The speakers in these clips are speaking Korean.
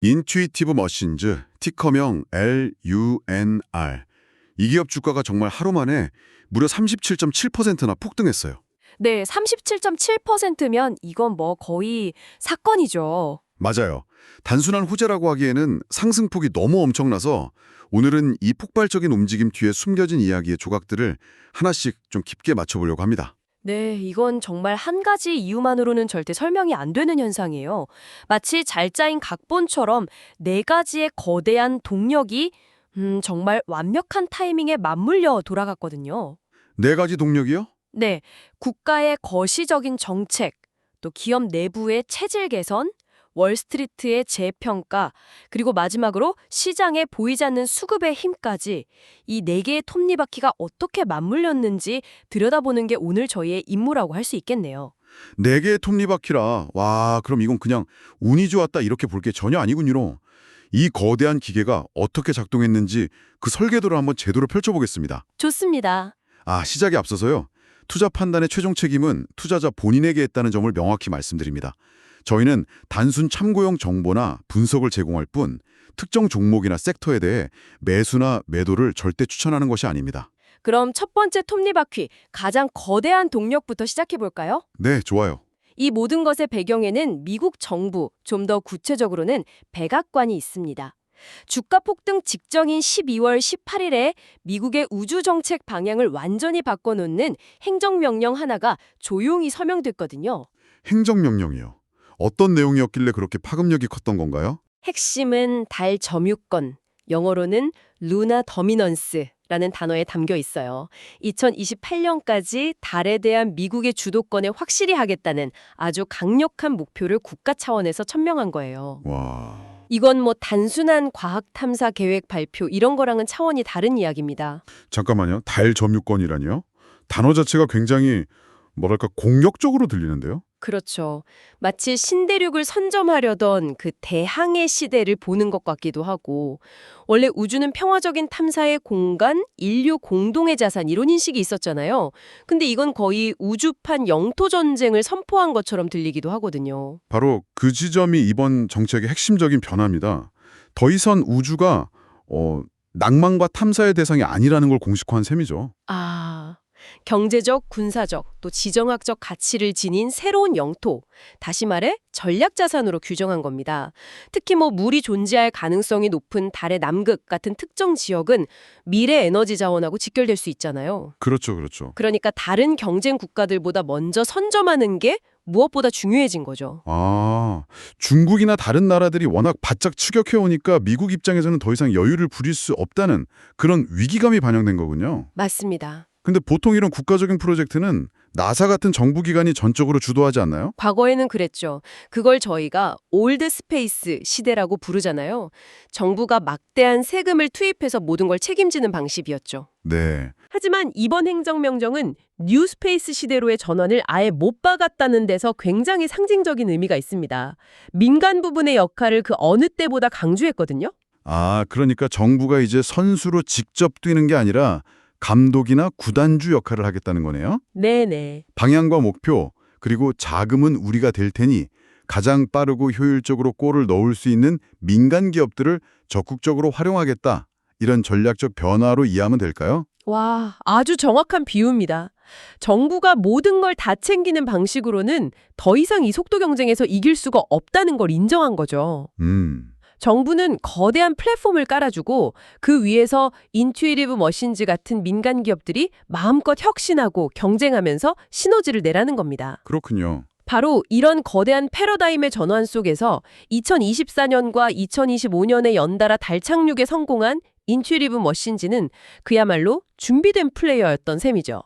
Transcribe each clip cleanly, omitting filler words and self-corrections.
인투이티브 머신즈, 티커명 LUNR. 이 기업 주가가 정말 하루 만에 무려 37.7%나 폭등했어요. 네, 37.7%면 이건 뭐 거의 사건이죠. 맞아요. 단순한 호재라고 하기에는 상승폭이 너무 엄청나서 오늘은 이 폭발적인 움직임 뒤에 숨겨진 이야기의 조각들을 하나씩 좀 깊게 맞춰보려고 합니다. 네, 이건 정말 한 가지 이유만으로는 절대 설명이 안 되는 현상이에요. 마치 잘 짜인 각본처럼 네 가지의 거대한 동력이 정말 완벽한 타이밍에 맞물려 돌아갔거든요. 네 가지 동력이요? 네, 국가의 거시적인 정책, 또 기업 내부의 체질 개선, 월스트리트의 재평가, 그리고 마지막으로 시장에 보이지 않는 수급의 힘까지 이 네 개의 톱니바퀴가 어떻게 맞물렸는지 들여다보는 게 오늘 저희의 임무라고 할 수 있겠네요. 네 개의 톱니바퀴라. 와, 그럼 이건 그냥 운이 좋았다 이렇게 볼 게 전혀 아니군요. 이 거대한 기계가 어떻게 작동했는지 그 설계도를 한번 제대로 펼쳐보겠습니다. 좋습니다. 시작에 앞서서요. 투자 판단의 최종 책임은 투자자 본인에게 있다는 점을 명확히 말씀드립니다. 저희는 단순 참고용 정보나 분석을 제공할 뿐 특정 종목이나 섹터에 대해 매수나 매도를 절대 추천하는 것이 아닙니다. 그럼 첫 번째 톱니바퀴, 가장 거대한 동력부터 시작해 볼까요? 네, 좋아요. 이 모든 것의 배경에는 미국 정부, 좀 더 구체적으로는 백악관이 있습니다. 주가 폭등 직전인 12월 18일에 미국의 우주 정책 방향을 완전히 바꿔놓는 행정명령 하나가 조용히 서명됐거든요. 행정명령이요. 어떤 내용이었길래 그렇게 파급력이 컸던 건가요? 핵심은 달 점유권, 영어로는 루나 더미넌스라는 단어에 담겨 있어요. 2028년까지 달에 대한 미국의 주도권을 확실히 하겠다는 아주 강력한 목표를 국가 차원에서 천명한 거예요. 와, 이건 뭐 단순한 과학 탐사 계획 발표 이런 거랑은 차원이 다른 이야기입니다. 잠깐만요. 달 점유권이라니요? 단어 자체가 굉장히 뭐랄까 공격적으로 들리는데요? 그렇죠. 마치 신대륙을 선점하려던 그 대항해 시대를 보는 것 같기도 하고, 원래 우주는 평화적인 탐사의 공간, 인류 공동의 자산 이런 인식이 있었잖아요. 근데 이건 거의 우주판 영토 전쟁을 선포한 것처럼 들리기도 하거든요. 바로 그 지점이 이번 정책의 핵심적인 변화입니다. 더 이상 우주가 낭만과 탐사의 대상이 아니라는 걸 공식화한 셈이죠. 경제적, 군사적, 또 지정학적 가치를 지닌 새로운 영토, 다시 말해 전략 자산으로 규정한 겁니다. 특히 뭐 물이 존재할 가능성이 높은 달의 남극 같은 특정 지역은 미래 에너지 자원하고 직결될 수 있잖아요. 그렇죠, 그렇죠. 그러니까 다른 경쟁 국가들보다 먼저 선점하는 게 무엇보다 중요해진 거죠. 중국이나 다른 나라들이 워낙 바짝 추격해오니까 미국 입장에서는 더 이상 여유를 부릴 수 없다는 그런 위기감이 반영된 거군요. 맞습니다. 근데 보통 이런 국가적인 프로젝트는 나사 같은 정부 기관이 전적으로 주도하지 않나요? 과거에는 그랬죠. 그걸 저희가 올드 스페이스 시대라고 부르잖아요. 정부가 막대한 세금을 투입해서 모든 걸 책임지는 방식이었죠. 네. 하지만 이번 행정명령은 뉴 스페이스 시대로의 전환을 아예 못 박았다는 데서 굉장히 상징적인 의미가 있습니다. 민간 부분의 역할을 그 어느 때보다 강조했거든요. 그러니까 정부가 이제 선수로 직접 뛰는 게 아니라 감독이나 구단주 역할을 하겠다는 거네요. 네네. 방향과 목표, 그리고 자금은 우리가 될 테니 가장 빠르고 효율적으로 골을 넣을 수 있는 민간 기업들을 적극적으로 활용하겠다. 이런 전략적 변화로 이해하면 될까요? 와, 아주 정확한 비유입니다. 정부가 모든 걸 다 챙기는 방식으로는 더 이상 이 속도 경쟁에서 이길 수가 없다는 걸 인정한 거죠. 정부는 거대한 플랫폼을 깔아주고 그 위에서 인투이티브 머신즈 같은 민간 기업들이 마음껏 혁신하고 경쟁하면서 시너지를 내라는 겁니다. 그렇군요. 바로 이런 거대한 패러다임의 전환 속에서 2024년과 2025년에 연달아 달 착륙에 성공한 인투이티브 머신즈는 그야말로 준비된 플레이어였던 셈이죠.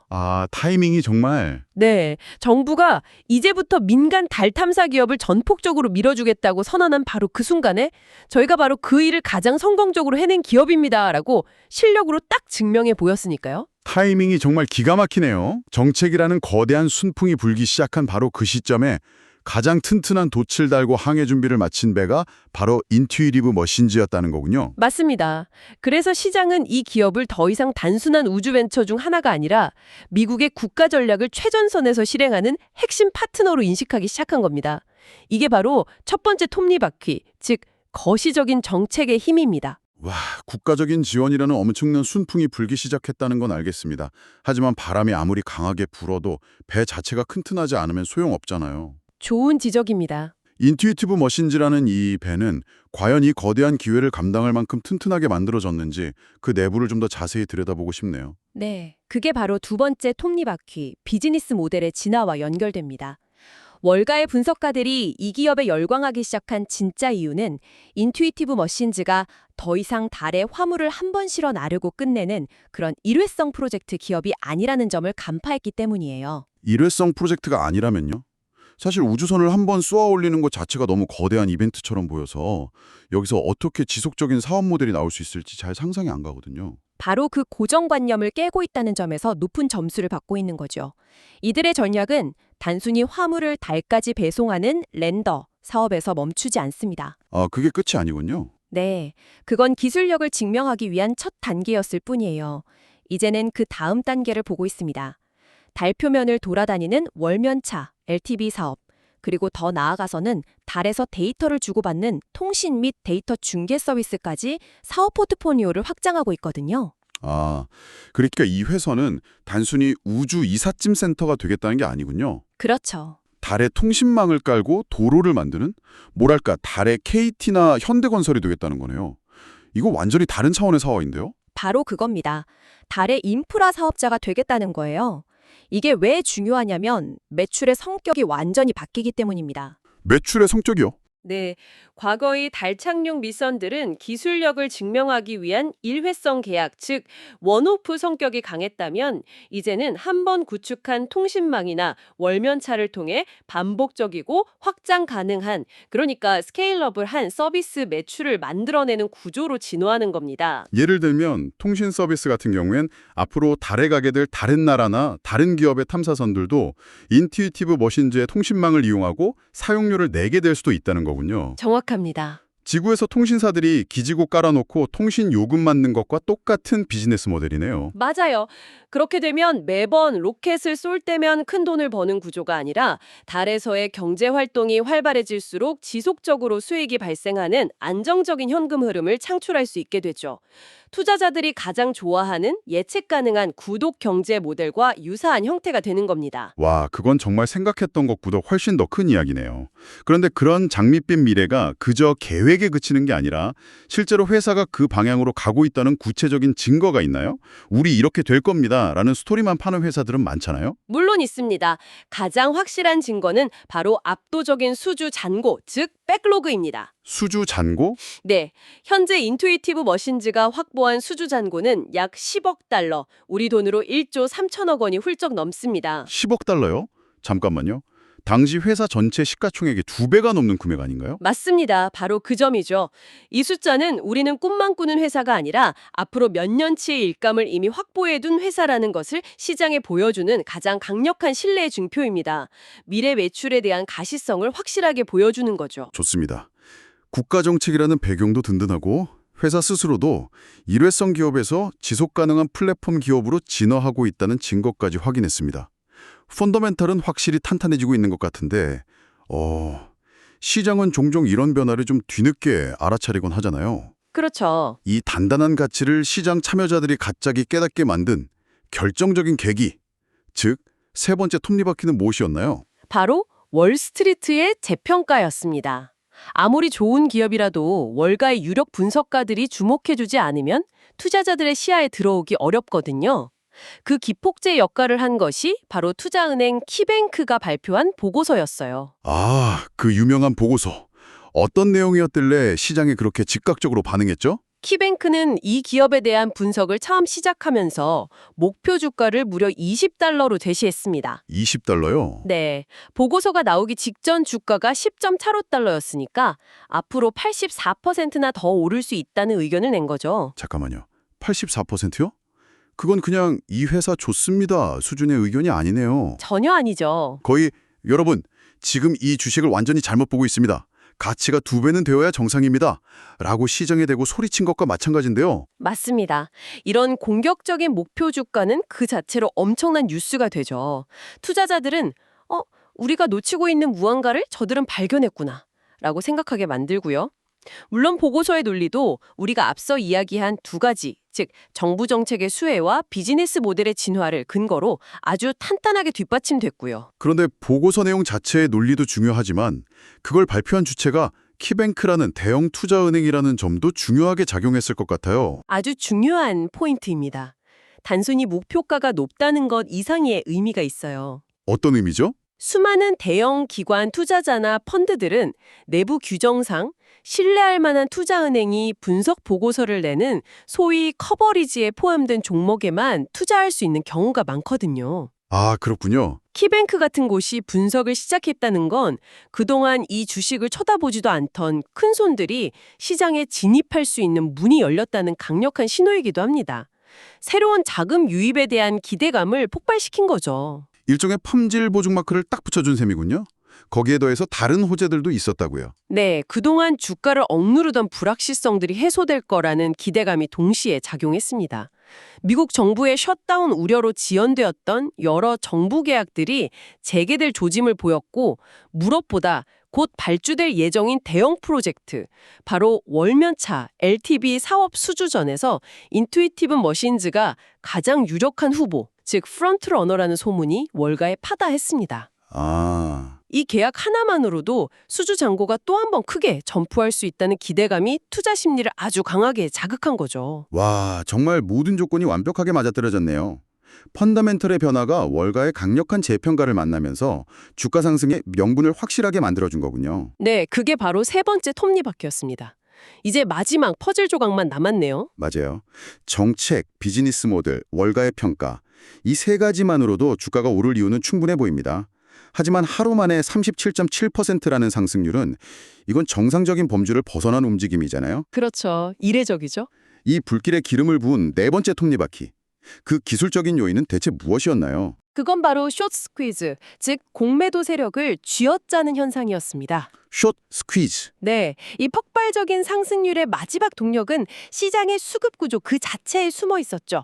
타이밍이 정말. 네, 정부가 이제부터 민간 달 탐사 기업을 전폭적으로 밀어주겠다고 선언한 바로 그 순간에 저희가 바로 그 일을 가장 성공적으로 해낸 기업입니다라고 실력으로 딱 증명해 보였으니까요. 타이밍이 정말 기가 막히네요. 정책이라는 거대한 순풍이 불기 시작한 바로 그 시점에 가장 튼튼한 돛을 달고 항해 준비를 마친 배가 바로 인투이티브 머신즈였다는 거군요. 맞습니다. 그래서 시장은 이 기업을 더 이상 단순한 우주 벤처 중 하나가 아니라 미국의 국가 전략을 최전선에서 실행하는 핵심 파트너로 인식하기 시작한 겁니다. 이게 바로 첫 번째 톱니바퀴, 즉 거시적인 정책의 힘입니다. 와, 국가적인 지원이라는 엄청난 순풍이 불기 시작했다는 건 알겠습니다. 하지만 바람이 아무리 강하게 불어도 배 자체가 튼튼하지 않으면 소용없잖아요. 좋은 지적입니다. 인투이티브 머신즈라는 이 배는 과연 이 거대한 기회를 감당할 만큼 튼튼하게 만들어졌는지 그 내부를 좀 더 자세히 들여다보고 싶네요. 네, 그게 바로 두 번째 톱니바퀴, 비즈니스 모델의 진화와 연결됩니다. 월가의 분석가들이 이 기업에 열광하기 시작한 진짜 이유는 인투이티브 머신즈가 더 이상 달에 화물을 한 번 실어 나르고 끝내는 그런 일회성 프로젝트 기업이 아니라는 점을 간파했기 때문이에요. 일회성 프로젝트가 아니라면요? 사실 우주선을 한 번 쏘아 올리는 것 자체가 너무 거대한 이벤트처럼 보여서 여기서 어떻게 지속적인 사업 모델이 나올 수 있을지 잘 상상이 안 가거든요. 바로 그 고정관념을 깨고 있다는 점에서 높은 점수를 받고 있는 거죠. 이들의 전략은 단순히 화물을 달까지 배송하는 랜더 사업에서 멈추지 않습니다. 아, 그게 끝이 아니군요. 네, 그건 기술력을 증명하기 위한 첫 단계였을 뿐이에요. 이제는 그 다음 단계를 보고 있습니다. 달 표면을 돌아다니는 월면차, LTV 사업, 그리고 더 나아가서는 달에서 데이터를 주고받는 통신 및 데이터 중개 서비스까지 사업 포트폴리오를 확장하고 있거든요. 아, 그러니까 이 회사는 단순히 우주 이삿짐 센터가 되겠다는 게 아니군요. 그렇죠. 달에 통신망을 깔고 도로를 만드는? 뭐랄까, 달에 KT나 현대건설이 되겠다는 거네요. 이거 완전히 다른 차원의 사업인데요? 바로 그겁니다. 달의 인프라 사업자가 되겠다는 거예요. 이게 왜 중요하냐면 매출의 성격이 완전히 바뀌기 때문입니다. 매출의 성격이요? 네, 과거의 달 착륙 미션들은 기술력을 증명하기 위한 일회성 계약, 즉 원오프 성격이 강했다면 이제는 한 번 구축한 통신망이나 월면차를 통해 반복적이고 확장 가능한, 그러니까 스케일업을 한 서비스 매출을 만들어내는 구조로 진화하는 겁니다. 예를 들면 통신 서비스 같은 경우엔 앞으로 달에 가게 될 다른 나라나 다른 기업의 탐사선들도 인투이티브 머신즈의 통신망을 이용하고 사용료를 내게 될 수도 있다는 거군요. 정확합니다. 지구에서 통신사들이 기지국 깔아놓고 통신 요금 맞는 것과 똑같은 비즈니스 모델이네요. 맞아요. 그렇게 되면 매번 로켓을 쏠 때면 큰 돈을 버는 구조가 아니라 달에서의 경제 활동이 활발해질수록 지속적으로 수익이 발생하는 안정적인 현금 흐름을 창출할 수 있게 되죠. 투자자들이 가장 좋아하는 예측 가능한 구독 경제 모델과 유사한 형태가 되는 겁니다. 와, 그건 정말 생각했던 것보다 훨씬 더 큰 이야기네요. 그런데 그런 장밋빛 미래가 그저 계획에 그치는 게 아니라 실제로 회사가 그 방향으로 가고 있다는 구체적인 증거가 있나요? 우리 이렇게 될 겁니다 라는 스토리만 파는 회사들은 많잖아요. 물론 있습니다. 가장 확실한 증거는 바로 압도적인 수주 잔고, 즉 백로그입니다. 수주 잔고? 네, 현재 인투이티브 머신즈가 확보한 수주 잔고는 약 10억 달러, 우리 돈으로 1조 3천억 원이 훌쩍 넘습니다. 10억 달러요? 잠깐만요. 당시 회사 전체 시가총액의 2배가 넘는 금액 아닌가요? 맞습니다. 바로 그 점이죠. 이 숫자는 우리는 꿈만 꾸는 회사가 아니라 앞으로 몇 년치의 일감을 이미 확보해둔 회사라는 것을 시장에 보여주는 가장 강력한 신뢰의 증표입니다. 미래 매출에 대한 가시성을 확실하게 보여주는 거죠. 좋습니다. 국가정책이라는 배경도 든든하고 회사 스스로도 일회성 기업에서 지속가능한 플랫폼 기업으로 진화하고 있다는 증거까지 확인했습니다. 펀더멘탈은 확실히 탄탄해지고 있는 것 같은데 시장은 종종 이런 변화를 좀 뒤늦게 알아차리곤 하잖아요. 그렇죠. 이 단단한 가치를 시장 참여자들이 갑자기 깨닫게 만든 결정적인 계기, 즉 세 번째 톱니바퀴는 무엇이었나요? 바로 월스트리트의 재평가였습니다. 아무리 좋은 기업이라도 월가의 유력 분석가들이 주목해주지 않으면 투자자들의 시야에 들어오기 어렵거든요. 그 기폭제 역할을 한 것이 바로 투자은행 키뱅크가 발표한 보고서였어요. 아, 그 유명한 보고서. 어떤 내용이었길래 시장에 그렇게 즉각적으로 반응했죠? 키뱅크는 이 기업에 대한 분석을 처음 시작하면서 목표 주가를 무려 20달러로 제시했습니다. 20달러요? 네, 보고서가 나오기 직전 주가가 10.75달러였으니까 앞으로 84%나 더 오를 수 있다는 의견을 낸 거죠. 잠깐만요. 84%요? 그건 그냥 이 회사 좋습니다 수준의 의견이 아니네요. 전혀 아니죠. 거의 여러분, 지금 이 주식을 완전히 잘못 보고 있습니다. 가치가 2배는 되어야 정상입니다. 라고 시장에 대고 소리친 것과 마찬가지인데요. 맞습니다. 이런 공격적인 목표 주가는 그 자체로 엄청난 뉴스가 되죠. 투자자들은 우리가 놓치고 있는 무언가를 저들은 발견했구나 라고 생각하게 만들고요. 물론 보고서의 논리도 우리가 앞서 이야기한 두 가지, 즉 정부 정책의 수혜와 비즈니스 모델의 진화를 근거로 아주 탄탄하게 뒷받침됐고요. 그런데 보고서 내용 자체의 논리도 중요하지만 그걸 발표한 주체가 키뱅크라는 대형 투자은행이라는 점도 중요하게 작용했을 것 같아요. 아주 중요한 포인트입니다. 단순히 목표가가 높다는 것 이상의 의미가 있어요. 어떤 의미죠? 수많은 대형 기관 투자자나 펀드들은 내부 규정상 신뢰할 만한 투자은행이 분석 보고서를 내는 소위 커버리지에 포함된 종목에만 투자할 수 있는 경우가 많거든요. 아, 그렇군요. 키뱅크 같은 곳이 분석을 시작했다는 건 그동안 이 주식을 쳐다보지도 않던 큰 손들이 시장에 진입할 수 있는 문이 열렸다는 강력한 신호이기도 합니다. 새로운 자금 유입에 대한 기대감을 폭발시킨 거죠. 일종의 품질 보증 마크를 딱 붙여준 셈이군요. 거기에 더해서 다른 호재들도 있었다고요. 네, 그동안 주가를 억누르던 불확실성들이 해소될 거라는 기대감이 동시에 작용했습니다. 미국 정부의 셧다운 우려로 지연되었던 여러 정부 계약들이 재개될 조짐을 보였고 무엇보다 곧 발주될 예정인 대형 프로젝트, 바로 월면차 LTV 사업 수주전에서 인투이티브 머신즈가 가장 유력한 후보, 즉 프런트러너라는 소문이 월가에 파다했습니다. 아, 이 계약 하나만으로도 수주 잔고가 또 한 번 크게 점프할 수 있다는 기대감이 투자 심리를 아주 강하게 자극한 거죠. 와, 정말 모든 조건이 완벽하게 맞아떨어졌네요. 펀더멘털의 변화가 월가의 강력한 재평가를 만나면서 주가 상승의 명분을 확실하게 만들어준 거군요. 네, 그게 바로 세 번째 톱니바퀴였습니다. 이제 마지막 퍼즐 조각만 남았네요. 맞아요. 정책, 비즈니스 모델, 월가의 평가. 이 세 가지만으로도 주가가 오를 이유는 충분해 보입니다. 하지만 하루 만에 37.7%라는 상승률은 이건 정상적인 범주를 벗어난 움직임이잖아요. 그렇죠. 이례적이죠. 이 불길에 기름을 부은 네 번째 톱니바퀴. 그 기술적인 요인은 대체 무엇이었나요? 그건 바로 숏 스퀴즈, 즉 공매도 세력을 쥐어짜는 현상이었습니다. 숏 스퀴즈. 네, 이 폭발적인 상승률의 마지막 동력은 시장의 수급 구조 그 자체에 숨어 있었죠.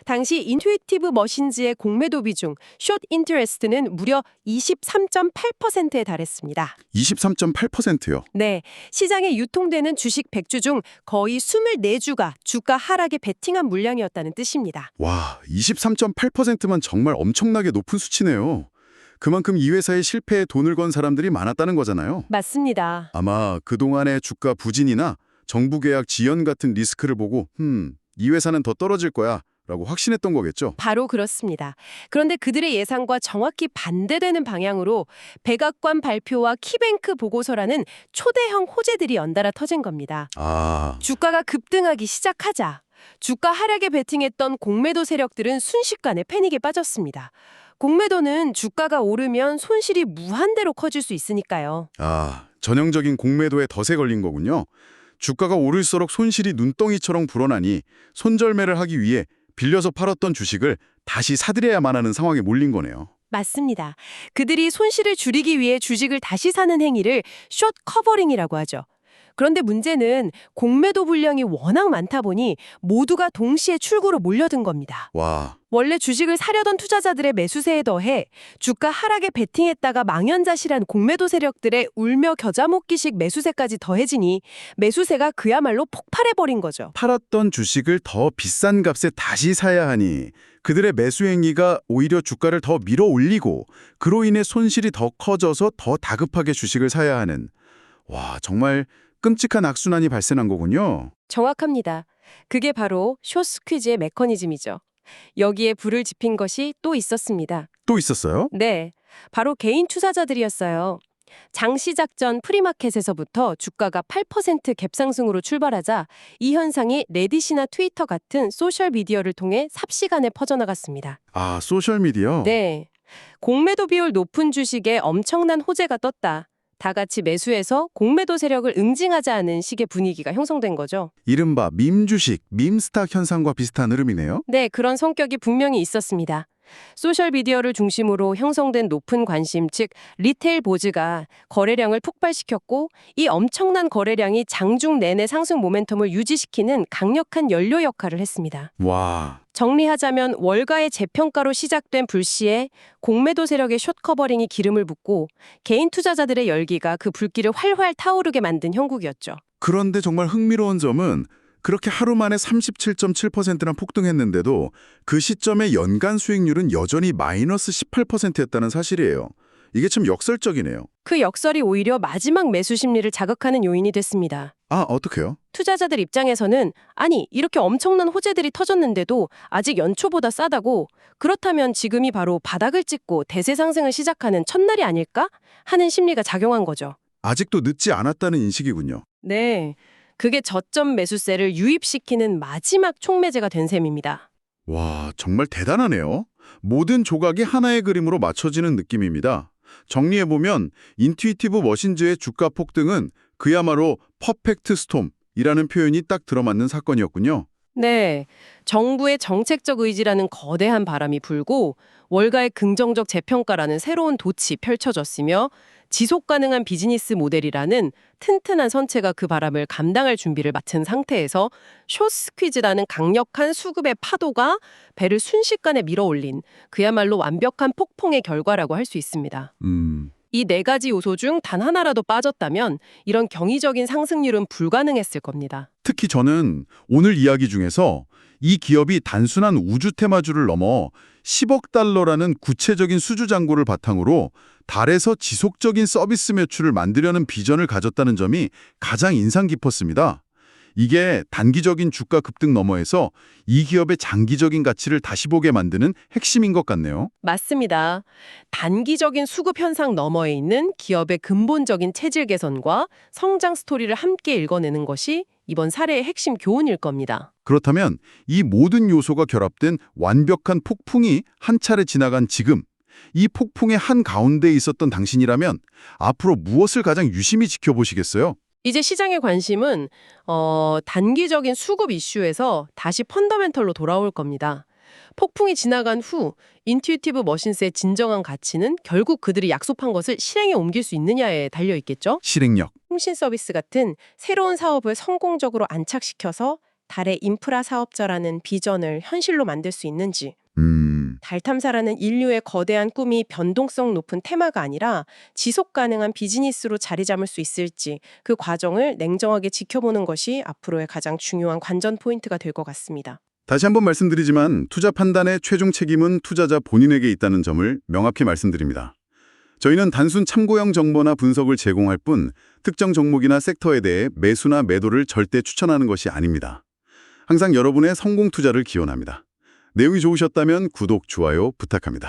당시 인투이티브 머신즈의 공매도 비중, 숏 인터레스트는 무려 23.8%에 달했습니다. 23.8%요. 네, 시장에 유통되는 주식 100주 중 거의 24주가 주가 하락에 베팅한 물량이었다는 뜻입니다. 와, 23.8%만 정말 엄청나게 높은 수치네요. 그만큼 이 회사의 실패에 돈을 건 사람들이 많았다는 거잖아요. 맞습니다. 아마 그동안의 주가 부진이나 정부 계약 지연 같은 리스크를 보고 이 회사는 더 떨어질 거야 라고 확신했던 거겠죠. 바로 그렇습니다. 그런데 그들의 예상과 정확히 반대되는 방향으로 백악관 발표와 키뱅크 보고서라는 초대형 호재들이 연달아 터진 겁니다. 아, 주가가 급등하기 시작하자 주가 하락에 베팅했던 공매도 세력들은 순식간에 패닉에 빠졌습니다. 공매도는 주가가 오르면 손실이 무한대로 커질 수 있으니까요. 전형적인 공매도에 덫에 걸린 거군요. 주가가 오를수록 손실이 눈덩이처럼 불어나니 손절매를 하기 위해 빌려서 팔았던 주식을 다시 사들여야만 하는 상황에 몰린 거네요. 맞습니다. 그들이 손실을 줄이기 위해 주식을 다시 사는 행위를 숏 커버링이라고 하죠. 그런데 문제는 공매도 분량이 워낙 많다 보니 모두가 동시에 출구로 몰려든 겁니다. 와, 원래 주식을 사려던 투자자들의 매수세에 더해 주가 하락에 베팅했다가 망연자실한 공매도 세력들의 울며 겨자 먹기식 매수세까지 더해지니 매수세가 그야말로 폭발해버린 거죠. 팔았던 주식을 더 비싼 값에 다시 사야 하니 그들의 매수 행위가 오히려 주가를 더 밀어 올리고 그로 인해 손실이 더 커져서 더 다급하게 주식을 사야 하는 정말 끔찍한 악순환이 발생한 거군요. 정확합니다. 그게 바로 숏 스퀴즈의 메커니즘이죠. 여기에 불을 지핀 것이 또 있었습니다. 또 있었어요? 네, 바로 개인 투자자들이었어요. 장시작 전 프리마켓에서부터 주가가 8% 갭상승으로 출발하자 이 현상이 레딧이나 트위터 같은 소셜미디어를 통해 삽시간에 퍼져나갔습니다. 소셜미디어? 네, 공매도 비율 높은 주식에 엄청난 호재가 떴다. 다 같이 매수해서 공매도 세력을 응징하자는 식의 분위기가 형성된 거죠. 이른바 밈주식, 밈스탁 현상과 비슷한 흐름이네요. 네, 그런 성격이 분명히 있었습니다. 소셜미디어를 중심으로 형성된 높은 관심, 즉 리테일 보즈가 거래량을 폭발시켰고 이 엄청난 거래량이 장중 내내 상승 모멘텀을 유지시키는 강력한 연료 역할을 했습니다. 와, 정리하자면 월가의 재평가로 시작된 불시에 공매도 세력의 숏 커버링이 기름을 붓고 개인 투자자들의 열기가 그 불길을 활활 타오르게 만든 형국이었죠. 그런데 정말 흥미로운 점은 그렇게 하루 만에 37.7%나 폭등했는데도 그 시점의 연간 수익률은 여전히 마이너스 18%였다는 사실이에요. 이게 참 역설적이네요. 그 역설이 오히려 마지막 매수 심리를 자극하는 요인이 됐습니다. 아, 어떡해요? 투자자들 입장에서는 아니 이렇게 엄청난 호재들이 터졌는데도 아직 연초보다 싸다고 그렇다면 지금이 바로 바닥을 찍고 대세 상승을 시작하는 첫날이 아닐까 하는 심리가 작용한 거죠. 아직도 늦지 않았다는 인식이군요. 네, 그게 저점 매수세를 유입시키는 마지막 촉매제가 된 셈입니다. 와, 정말 대단하네요. 모든 조각이 하나의 그림으로 맞춰지는 느낌입니다. 정리해보면 인투이티브 머신즈의 주가 폭등은 그야말로 퍼펙트 스톰이라는 표현이 딱 들어맞는 사건이었군요. 네, 정부의 정책적 의지라는 거대한 바람이 불고 월가의 긍정적 재평가라는 새로운 돛이 펼쳐졌으며 지속 가능한 비즈니스 모델이라는 튼튼한 선체가 그 바람을 감당할 준비를 마친 상태에서 숏 스퀴즈라는 강력한 수급의 파도가 배를 순식간에 밀어올린 그야말로 완벽한 폭풍의 결과라고 할 수 있습니다. 이 네 가지 요소 중 단 하나라도 빠졌다면 이런 경이적인 상승률은 불가능했을 겁니다. 특히 저는 오늘 이야기 중에서 이 기업이 단순한 우주 테마주를 넘어 10억 달러라는 구체적인 수주 잔고를 바탕으로 달에서 지속적인 서비스 매출을 만들려는 비전을 가졌다는 점이 가장 인상 깊었습니다. 이게 단기적인 주가 급등 너머에서 이 기업의 장기적인 가치를 다시 보게 만드는 핵심인 것 같네요. 맞습니다. 단기적인 수급 현상 너머에 있는 기업의 근본적인 체질 개선과 성장 스토리를 함께 읽어내는 것이 이번 사례의 핵심 교훈일 겁니다. 그렇다면 이 모든 요소가 결합된 완벽한 폭풍이 한 차례 지나간 지금, 이 폭풍의 한가운데에 있었던 당신이라면 앞으로 무엇을 가장 유심히 지켜보시겠어요? 이제 시장의 관심은 단기적인 수급 이슈에서 다시 펀더멘털로 돌아올 겁니다. 폭풍이 지나간 후 인투이티브 머신스의 진정한 가치는 결국 그들이 약속한 것을 실행에 옮길 수 있느냐에 달려 있겠죠? 실행력. 통신 서비스 같은 새로운 사업을 성공적으로 안착시켜서 달의 인프라 사업자라는 비전을 현실로 만들 수 있는지, 달 탐사라는 인류의 거대한 꿈이 변동성 높은 테마가 아니라 지속 가능한 비즈니스로 자리 잡을 수 있을지 그 과정을 냉정하게 지켜보는 것이 앞으로의 가장 중요한 관전 포인트가 될 것 같습니다. 다시 한번 말씀드리지만 투자 판단의 최종 책임은 투자자 본인에게 있다는 점을 명확히 말씀드립니다. 저희는 단순 참고형 정보나 분석을 제공할 뿐 특정 종목이나 섹터에 대해 매수나 매도를 절대 추천하는 것이 아닙니다. 항상 여러분의 성공 투자를 기원합니다. 내용이 좋으셨다면 구독, 좋아요 부탁합니다.